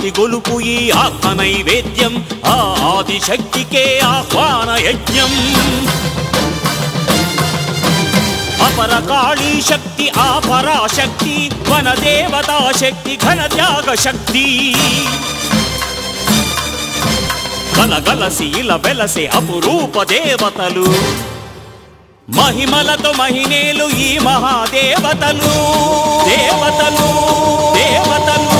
ఆర్తి గొలుపు ఈ ఆత్మ నైవేద్యం ఆ ఆదిశక్తికే ఆహ్వాన యజ్ఞం అపరకాళీ శక్తి ఆ పరాశక్తి వనదేవతా శక్తి ఘన త్యాగ శక్తి గలగలసి ఇలా వెలసే అపురూప దేవతలు మహిమలతో మహినేలు ఈ మహాదేవతలు దేవతలు దేవతలు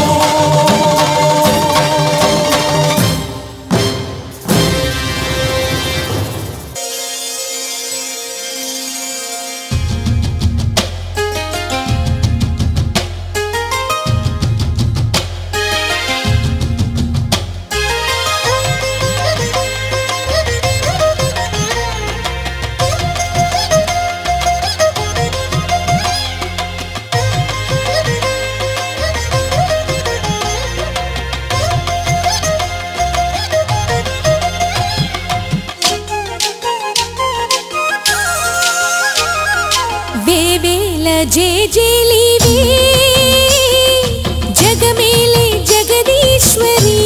జయజయలివే జగమేలే జగదీశ్వరి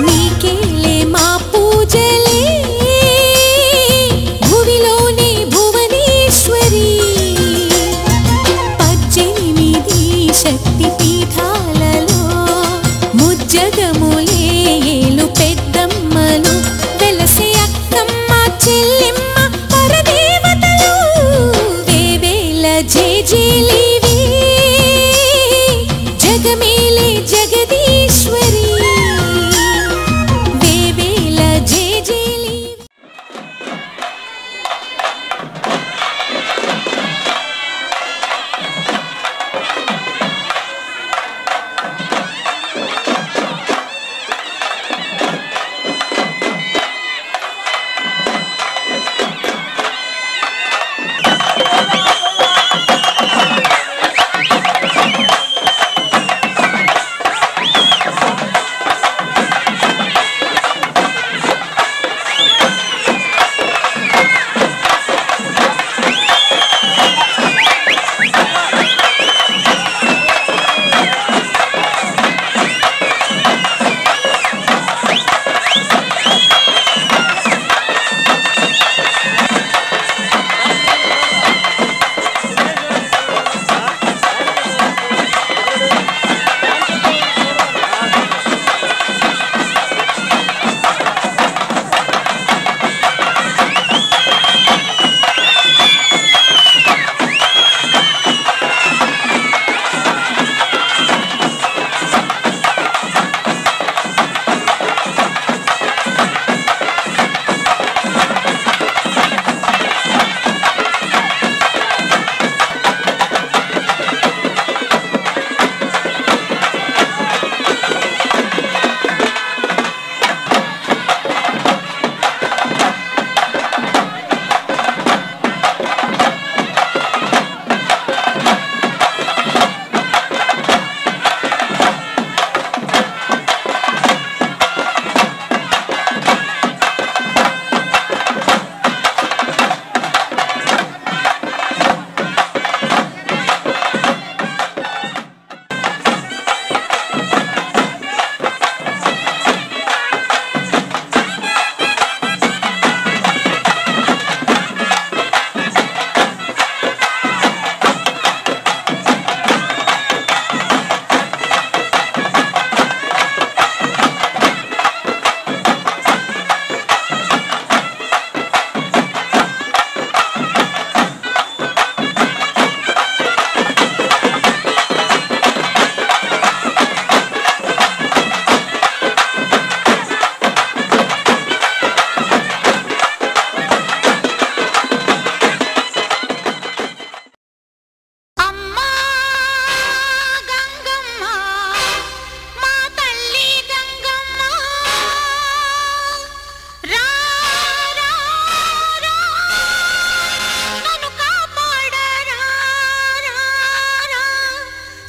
నీకేలే మా పూజలే భువిలోనే భువనేశ్వరి 18 శక్తి పీఠాలలో ముజ్జగములే ఏలు పెద్దమ్మలు వెలసే అక్కమ్మ చెల్లెమ్మ జయజయలివే జగమేలే జగదీశ్వరి వేవేల జయజయలివే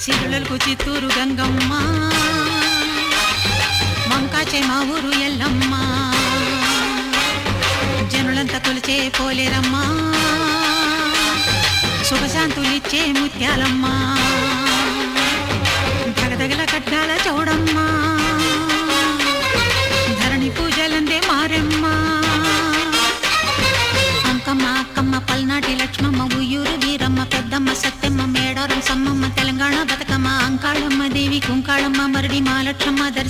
సిరులకు చిత్తూరు గంగమ్మ మంకాచే మా ఊరు ఎల్లమ్మ జనులంతా కొలిచే పోలేరమ్మ శుభశాంతులిచ్చే ముత్యాలమ్మ దగదగల కట్టాల చౌడ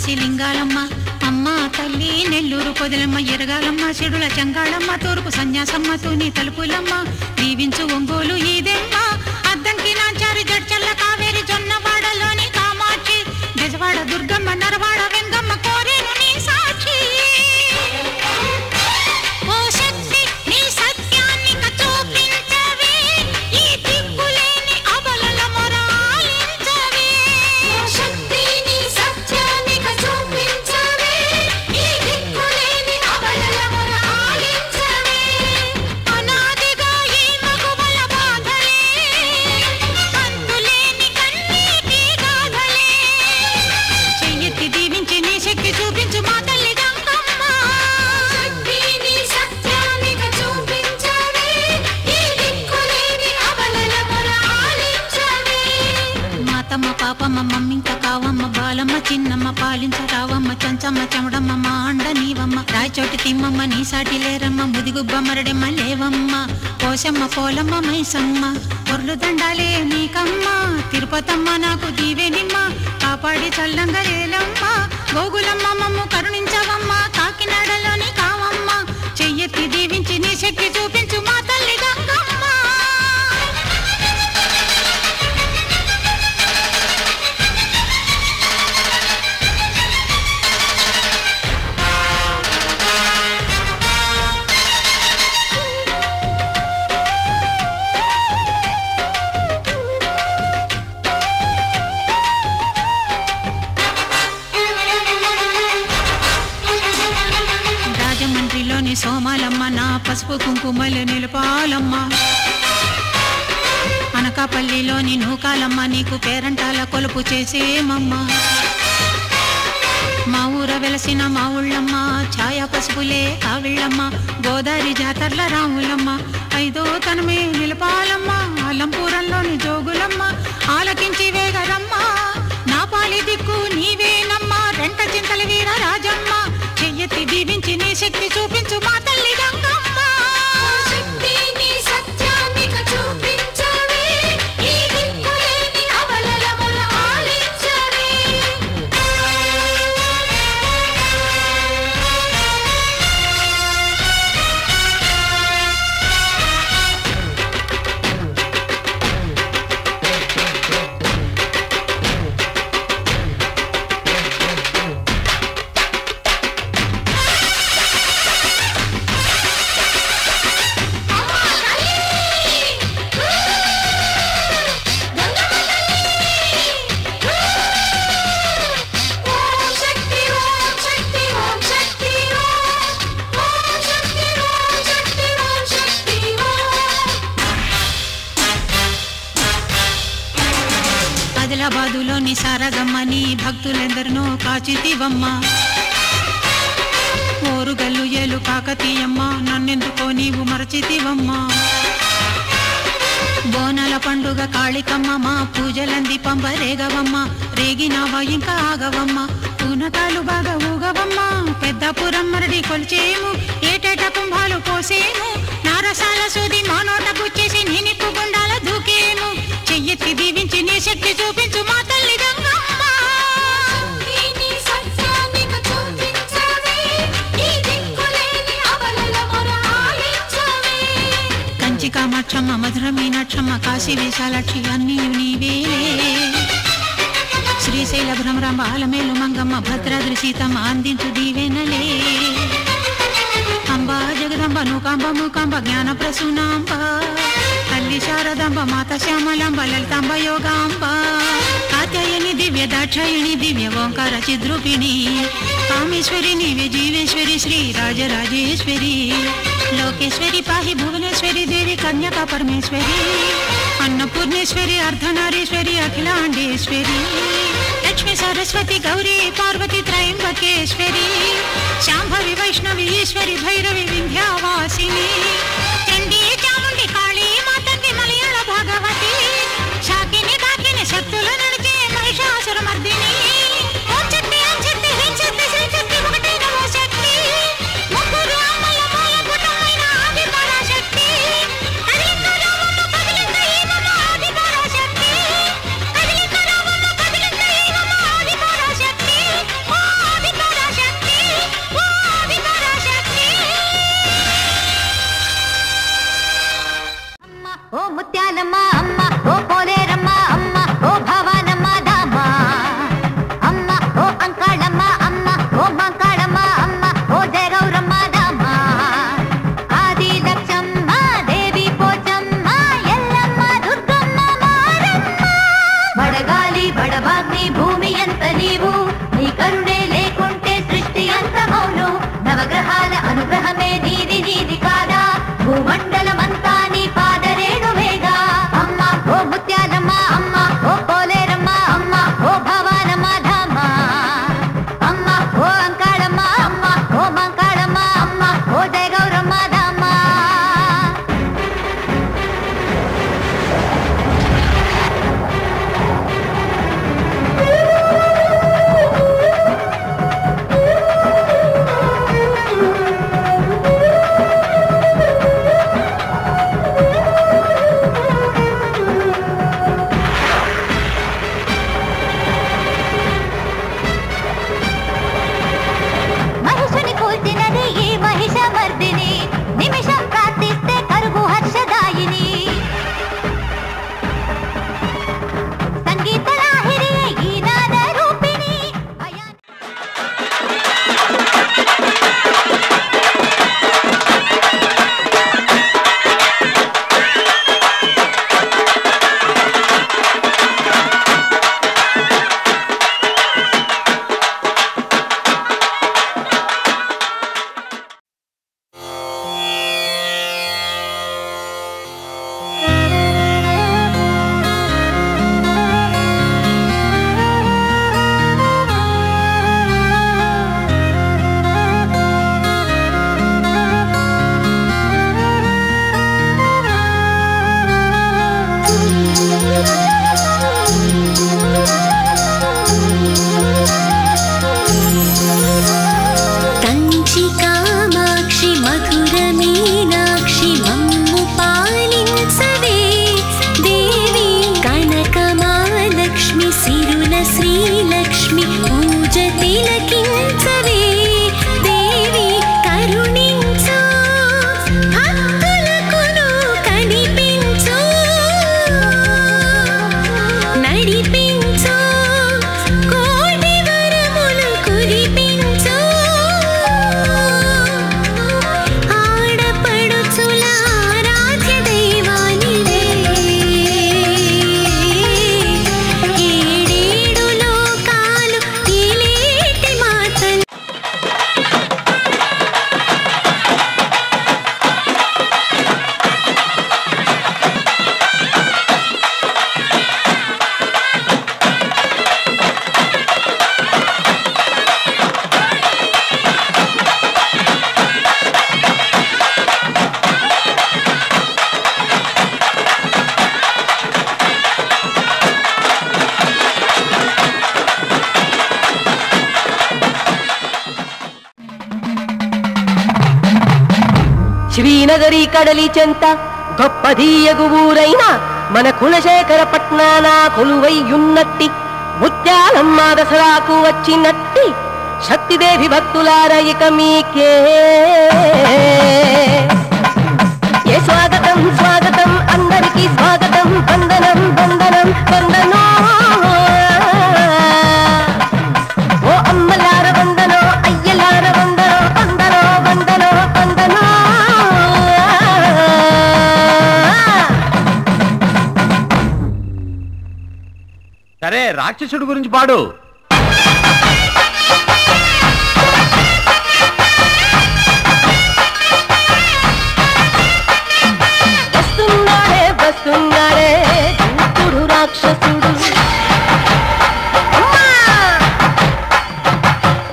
కాశీ లింగాలమ్మ అమ్మ తల్లి నెల్లూరు పొదలమ్మ ఎరగాలమ్మ చెడుల చంగాళమ్మ తూర్పు సన్యాసమ్మ తూని తలుపులమ్మ దీవించు ఒంగోలు ఈదెమ్మ అద్దంకి నాంచారి జడ్చల్ల కావేరి జొన్నవాడలోని కామాక్షి బెజవాడ దుర్గమ్మ నరవాడ వెంగమ్మ కోరేను నీ సాక్షి ఓ శక్తి నీ సత్యాన్ని చూపించవే ఈ దిక్కులేని అబలల మొరాలించవే ఓ శక్తి నీ సత్యాన్ని చూపించవే ఈ దిక్కులేని అబలల మొరాలించవే అనాదిగా ఈ మగువల బాధలే కంతులేని కన్నీటి గాథలే చెయ్యెత్తి దీవించి నీ శక్తి చూపించు మా తల్లి గంగమ్మ శక్తి నీ సత్యాన్ని చూపించవే ఈ దిక్కులేని అబలల మొరాలించవే మాతమ్మ పాపమ్మ మమ్మింక కావమ్మ బాలమ్మ చిన్నమ్మ పాలించ రావమ్మ చంచమ్మ చెమడమ్మ మా అండ నీవమ్మ రాయచోటి తిమ్మమ్మ నీ సాటి లేరమ్మ ముదిగుబ్బ మరడెమ్మ లేవమ్మ పోషమ్మ పోలమ్మ మైసమ్మ పొర్లు దండాలే నీకమ్మ తిరుపతమ్మ నాకు దీవెనిమ్మ కాపాడి చల్లంగా లేలమ్మ గోగులమ్మ మమ్ము కరుణించవమ్మ కాకినాడలోని కావమ్మ చెయ్యెత్తి దీవించి నీ శక్తి చూపించు మా తల్లి గంగమ్మ రాజమండ్రిలోని సోమాలమ్మ నా పసుపు కుంకుమలు నిలుపాలమ్మ అనకాపల్లిలోని నూకాలమ్మ నీకు పేరంటాల కొలుపు చేసేమమ్మ మా ఊర వెలసిన మా ఊళ్ళమ్మ ఛాయ పసుపులే కావిళ్ళమ్మ గోదావరి జాతర్ల రాములమ్మ ఐదో తనమే నిలపాలమ్మ అల్లంపురంలోని జోగులమ్మ ఆలకించి వేగరమ్మ నా పాలి దిక్కు నీవేనమ్మ రెంట చింతల వీర రాజమ్మ చెయ్యెత్తి దీవించి నీ శక్తి చూపించు మా తల్లి గంగమ్మ శక్తి నీ సత్యాన్ని చూపించవే ఈ దిక్కులేని అబలల మొరాలించవే ఆదిలాబాదులోని సారగమ్మని భక్తులెందరినో కాచితివమ్మ ఓరుగల్లు ఏలు కాకతీయమ్మ నన్నెందుకో నీవు మరచితివమ్మ బోనాల పండుగ కాళికమ్మ మా పూజలంది పంబరేగవమ్మ రేగినావా ఇంకా ఆగవమ్మ పూనకాలు బాగా ఊగవమ్మ పెద్దపురం మరడి కొలిచేము ఏటేట కుంభాలు పోసేము నారసాల సూది మా నోట గుచ్చేసి నీకు గుండాల దూకేము చెయ్యెత్తి దీవించి నీ శక్తి చూపించు మా తల్లి గంగమ్మ కంచి కామాక్షమ్మ మధుర మీనాక్షమ్మ కాశీ విశాలాక్షి అన్నీ నీవేలే శ్రీశైల భ్రమరాంబ ఆలమేలు మంగమ్మ భద్రాద్రి సీతమ్మ అందించు దీవెనలే అంబ జగదంబ నూకాంబ మూకాంబ జ్ఞాన ప్రసూనాంబ తల్లి శారదాంబ మాత శ్యామలాంబ లలితాంబ యోగాంబ కాత్యాయని దివ్య దాక్షాయిణి దివ్య ఓంకార చిద్రూపిణి కామేశ్వరి నీవే జీవేశ్వరి శ్రీ రాజరాజేశ్వరి లోకేశ్వరి పాహి భువనేశ్వరి దేవి కన్యకా పరమేశ్వరి అన్నపూర్ణేశ్వరి అర్ధనారీశ్వరి అఖిలాండేశ్వరి లక్ష్మి సరస్వతి గౌరీ పార్వతి త్రయంబకేశ్వరి శాంభవి వైష్ణవి ఈశ్వరి భైరవి వింధ్యావాసిని చండీ చాముండి కాళీ మాతకి మలయాళ భగవతి శాకిని దాకిని శక్తుల నడిచే మహిషాసుర మర్దిని ఓం శక్తి ఓం శక్తి హ్రీం శక్తి శ్రీం శక్తి ఒకటే నమో శక్తి ముగ్గురు అమ్మల మూలపుటమైన ఆది పరాశక్తి కదిలింక రామమ్మ కదిలింక ఈమమ్మ ఆది పరాశక్తి కదిలింక రామమ్మ కదిలింక ఈమమ్మ ఆది పరాశక్తి ఓం మంకాళమ్మ అమ్మ ఓ జయ గౌరమ్మ దమ్మ శ్రీనగరి కడలి చెంత గొప్పదీయగు ఊరైన మన కులశేఖర పట్నాన కొలువైయున్నట్టి ముత్యాలమ్మ దసరాకు వచ్చినట్టి శక్తిదేవి భక్తులార ఇక మీకే ఏ స్వాగతం స్వాగతం అందరికీ స్వాగతం వందనం వందనం వందనో ఓ అమ్మలార వందనో అయ్యలార వందనో వందనో వందనో వందనో సరే రాక్షసుడు గురించి పాడు. వస్తున్నాడే వస్తున్నాడే దూకుడు రాక్షసుడు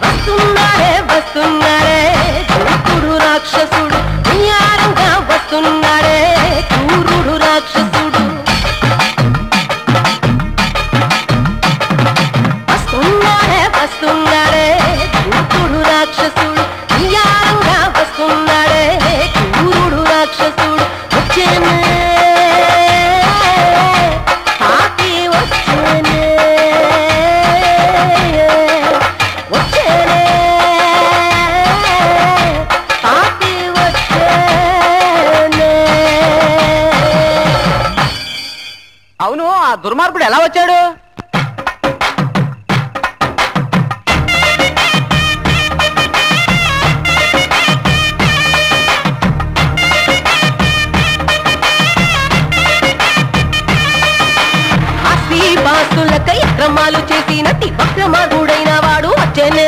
వస్తున్నాడే వస్తున్నాడే దూకుడు రాక్షసుడు నియారంగా వస్తున్నాడే కూరుడు రాక్షసుడు వస్తున్నాడే వస్తున్నాడే దూకుడు రాక్షసుడు నియారంగా వస్తున్నాడే కూరుడు రాక్షసుడు వచ్చేనే తాకి వచ్చేనే వచ్చేనే తాకి వచ్చేనే. అవును, ఆ దుర్మార్గుడు ఎలా వచ్చాడు? బాసులకై అక్రమాలు చేసినట్టి వక్రమార్గుడైన వాడు వచ్చేనే.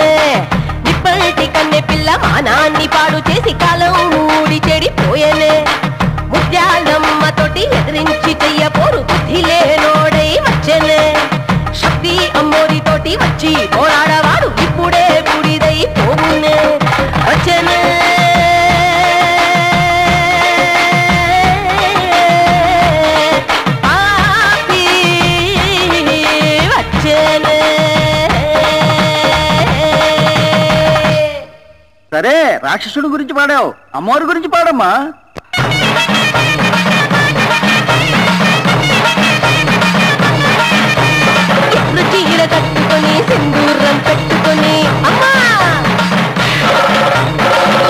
ఇప్పటి కన్నె పిల్ల మానాన్ని పాడు చేసి కాలం ఊడి చెడిపోయేనే. ముత్యాలమ్మ తోటి ఎదిరించి చెయ్యపోరు బుద్ధి లేనోడై వచ్చేనే. శక్తి అమ్మోరి తోటి వచ్చి పోరాడవాడు ఇప్పుడే బుడిదై పోవునే. సరే రాక్షసుడి గురించి పాడావు, అమ్మవారి గురించి పాడమ్మా. ఎట్లు చీర కట్టుకొని సింధూరం పెట్టుకొని అమ్మా,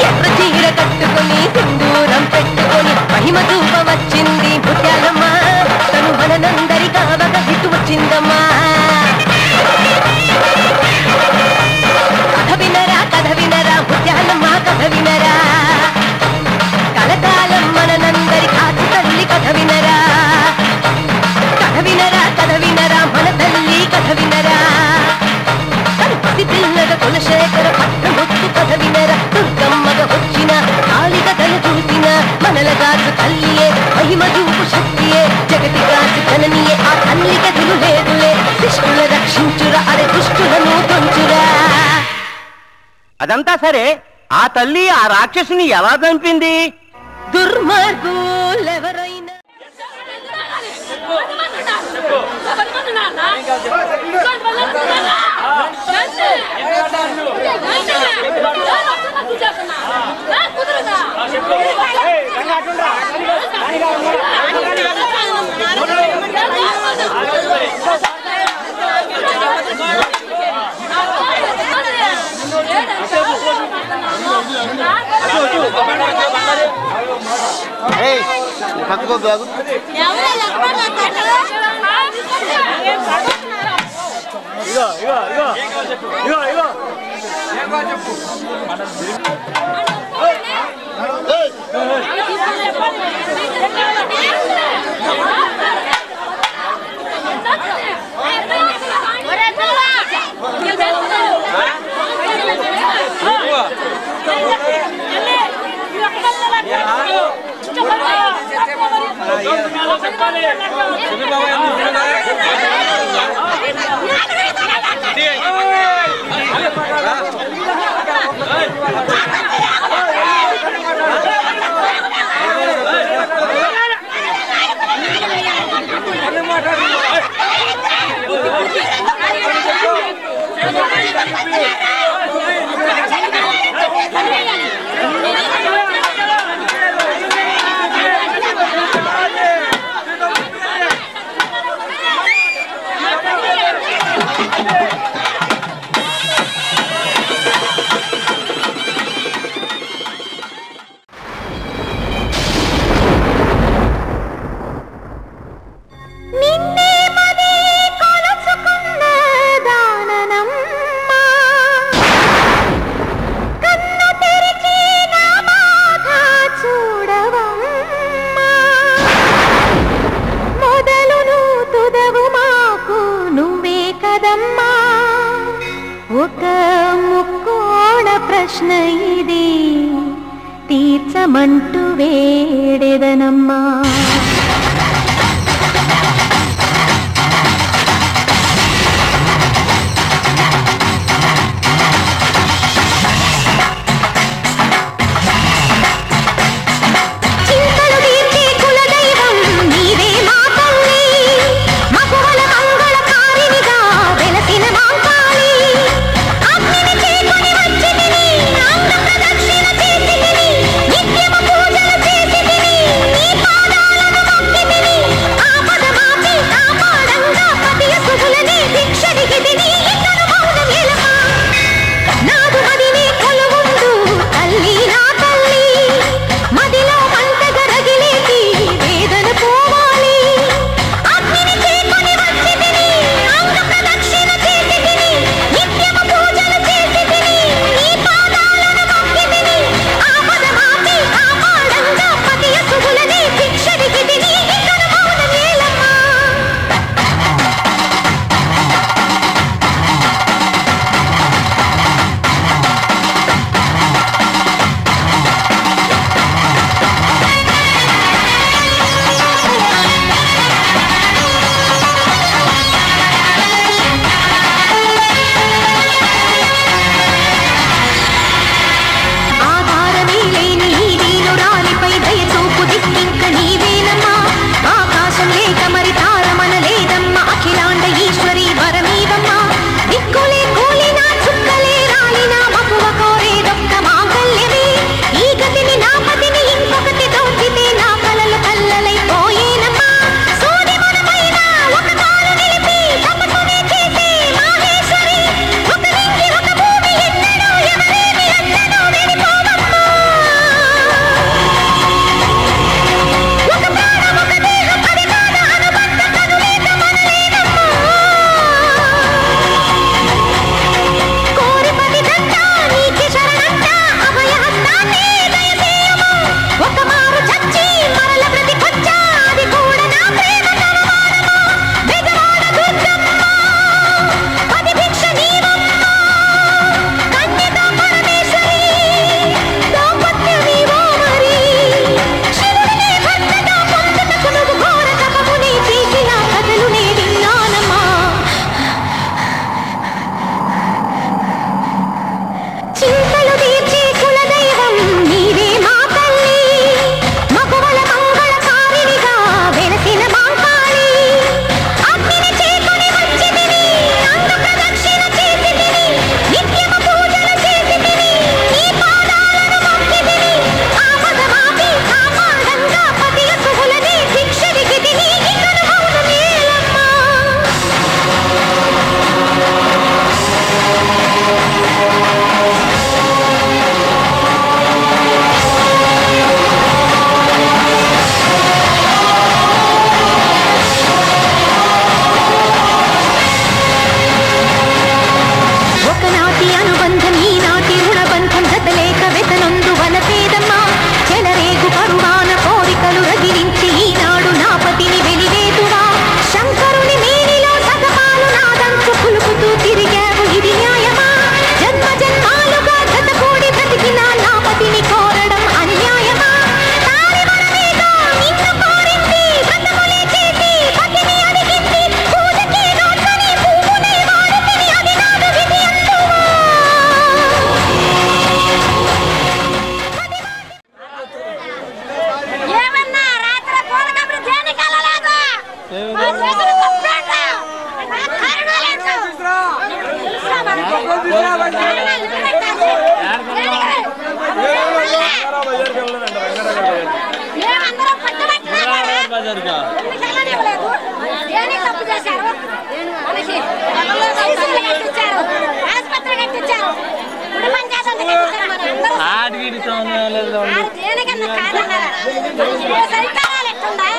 ఎట్లు చీర కట్టుకొని సింధూరం పెట్టుకొని మహిమ చూప వచ్చింది ముత్యాలమ్మ. తను మననందరి కావక హిట్టు వచ్చిందమ్మా. కథ వినరా కథ వినరా ముత్యాలమ్మ కథ వినరా, కలకాలం మననందరి కాచి తల్లి కథ వినరా. కథ వినరా కథ వినరా మన తల్లి కథ వినరా. తను పసి పిల్లగ కులశేఖర పట్టమొత్తు కథ వినరా. దుర్గమ్మగ వచ్చిన కాళి కథను చూసిన మనల కాచు తల్లియే, మహిమ చూపు శక్తియే, జగతి కాచు జననియే. ఆ తల్లి కథలు లేదులే, శిష్టుల రక్షించురా అరే దుష్టులను తుంచురా. అదంతా సరే, ఆ తల్లి ఆ రాక్షసుని ఎలా చంపింది? దుర్మార్గులెవరైనా ప్రశ్న ఇది తీర్చమంటూ వేడెదనమ్మా. పూజలు చేసి నీ పాద పతిని కోరడం అన్యాయమా తాళిబొమ్మేదో నిన్ను కోరింది వ్రతములే చేసి పతిని అడిగింది పూజకి నోట్లని పువ్వునే వాడుకొని అది నాదు విధి అందువా ఏమన్నా రాత్రి పూల కబరి దేనికి వెళ్ళలేదు ఆ చేసిన తప్పేంట నా కారణం లేదు మేమందరం పట్టుబట్టినా దేనికి తప్పు చేశారు మనకి సైసులు కట్టించారు ఆసుపత్రి కట్టించారు కుటుంబం చేసంత కట్టించారు మన దేనికన్నా కాదన్నారా సరికారాలు ఎట్టుందా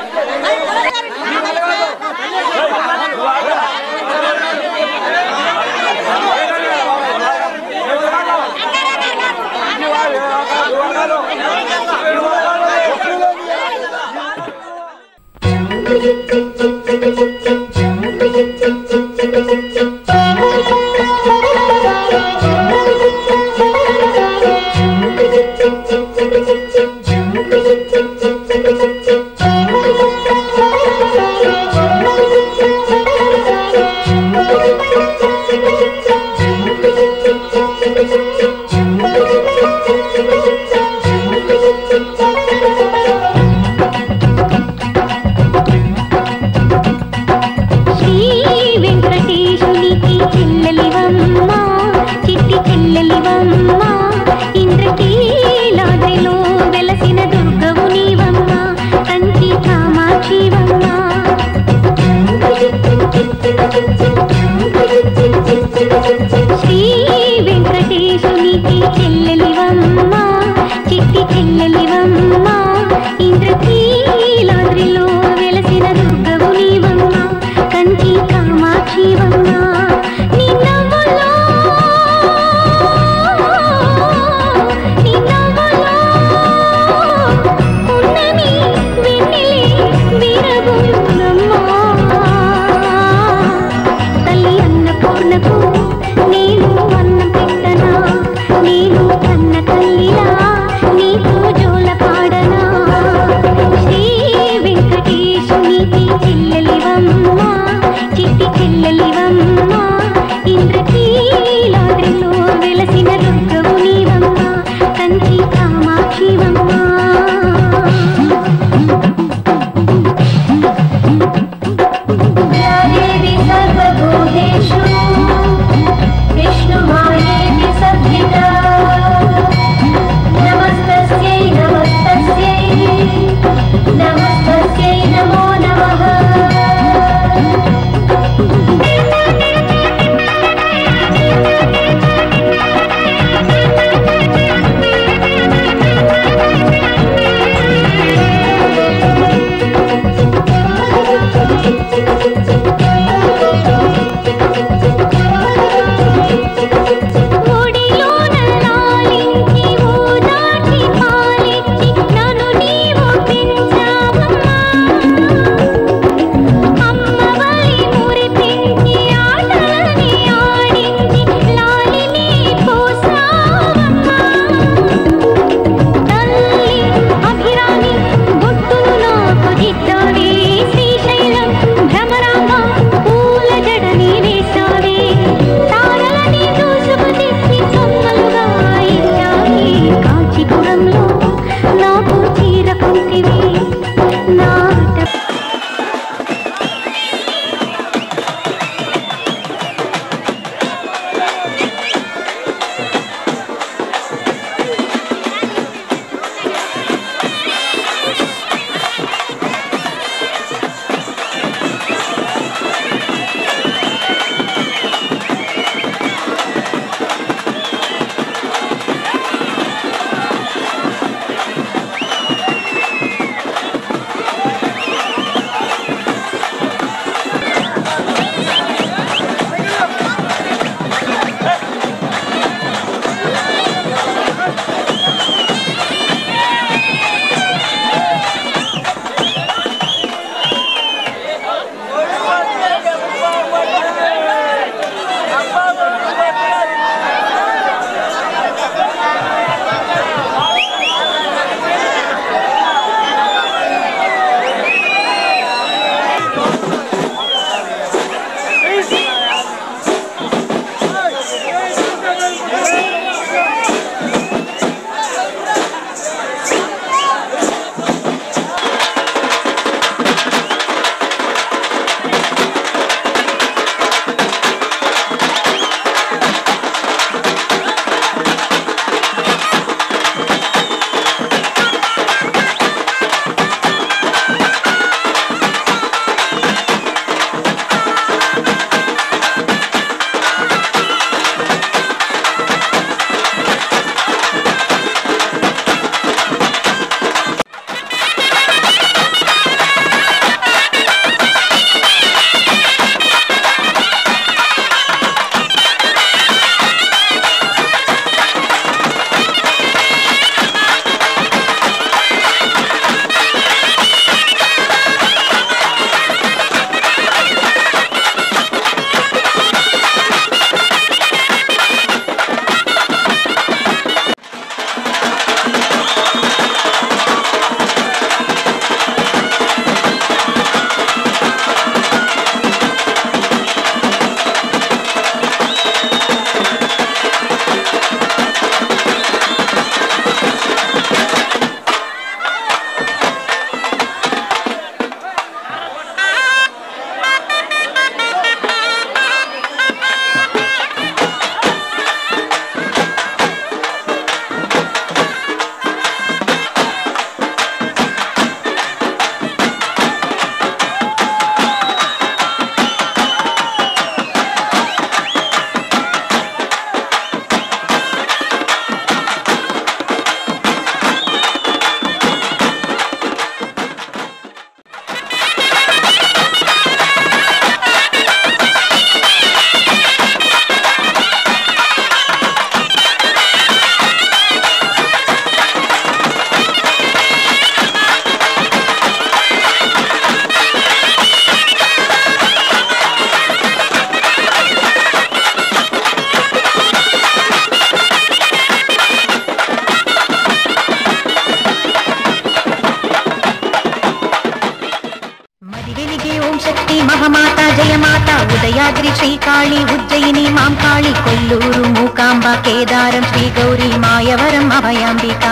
సహ్యాద్రి శ్రీకాళి ఉజ్జయిని మాంకాళి కొల్లూరు మూకాంబ కేదారం శ్రీగౌరి మాయవరం అభయాంబిక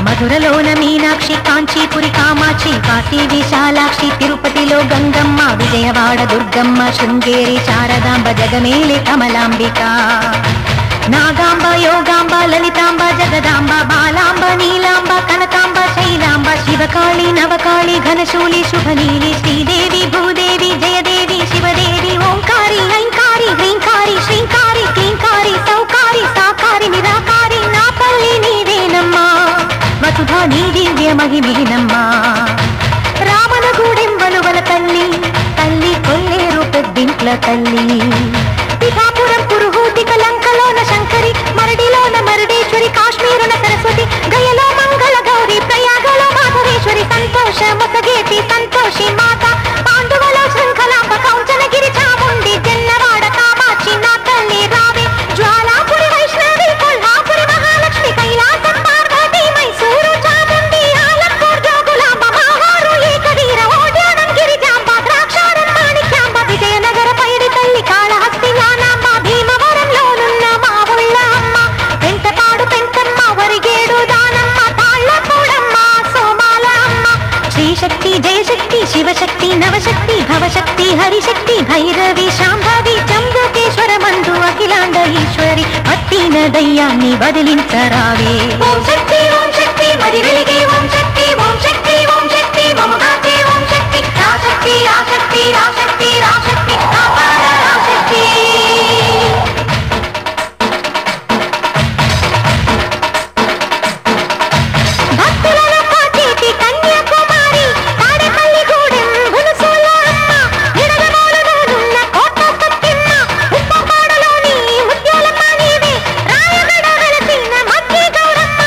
మధురలోన మీనాక్షి కాంచీపురి కామాక్షి కాశీ విశాలాక్షి తిరుపతిలో గంగమ్మ విజయవాడ దుర్గమ్మ శృంగేరి శారదాంబ జగమేలి కమలాంబిక నాగాంబ యోగాంబ లలితాంబ జగదాంబ బాలాంబ నీలాంబ కనకాంబ శైలాంబ శివకాళి నవకాళి ఘనశూలి శుభనీలి శ్రీదేవి భూదేవి జయదేవి శివదేవి ఓంకారి ఐంకారి హ్రీంకారి శ్రీంకారి క్లీంకారి సౌకారి సాకారి నిరాకారి నా తల్లి నీవేనమ్మా వసుధా నీ దివ్య మహిమేనమ్మా రామన గూడెంబలువల తల్లి తల్లి కొల్లేరు పెద్దింట్ల తల్లి పిఠాపురం పురుహూతి కలంకలోన శంకరి మరడిలోన మరుడేశ్వరి కాశ్మీరున సరస్వతి గయలో మంగళ గౌరి ప్రయాగలో మాధవేశ్వరి సంతోష ముసగేటి సంతోషి మాత పాండువలో శృంఖలాంబ కౌంచనగిరి చాముండి జన్నవాడ కామాక్షి నా తల్లి రావే జ్వాలాపురి వైష్ణవి కొల్హాపురి మహాలక్ష్మి కైలాసం పార్వతి మైసూరు చాముండి ఆలంపూర్ జోగులాంబ మాహారు ఏకవీర ఓడ్యానం గిరిజాంబ ద్రాక్షారం మాణిక్యాంబ విజయనగర పైడి తల్లి కాళహస్తి జ్ఞానాంబ భీమవరంలోనున్న మా ఊళ్ళ అమ్మ పెంటపాడు పెంటమ్మ వరిగేడు దానమ్మ తాళ్ళపూడమ్మ సోమాల అమ్మ శ్రీశక్తి జయశక్తి శివశక్తి నవశక్తి భవశక్తి హరిశక్తి భైరవి శాంభవి జంబుకేశ్వర మందు అఖిలాండ ఈశ్వరి అత్తిన దయ్యాన్ని వదిలించరావే ఓం శక్తి మరి వెలిగే ఓం శక్తి ఓం శక్తి మమగాతే ఓం శక్తి రాశక్తి రాశక్తి రాశక్తి రాశక్తి అపార రాశక్తి భక్తులను కాచేటి కన్యాకుమారి తాడేపల్లి గూడెం గునుసూల అమ్మ నిడదమూలలోనున్న కోట సత్యమ్మ ఉప్పపాడులోని ముత్యాలమ్మ నీవే రాయగడ వెలసిన మధ్య గౌరమ్మ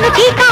కారుకి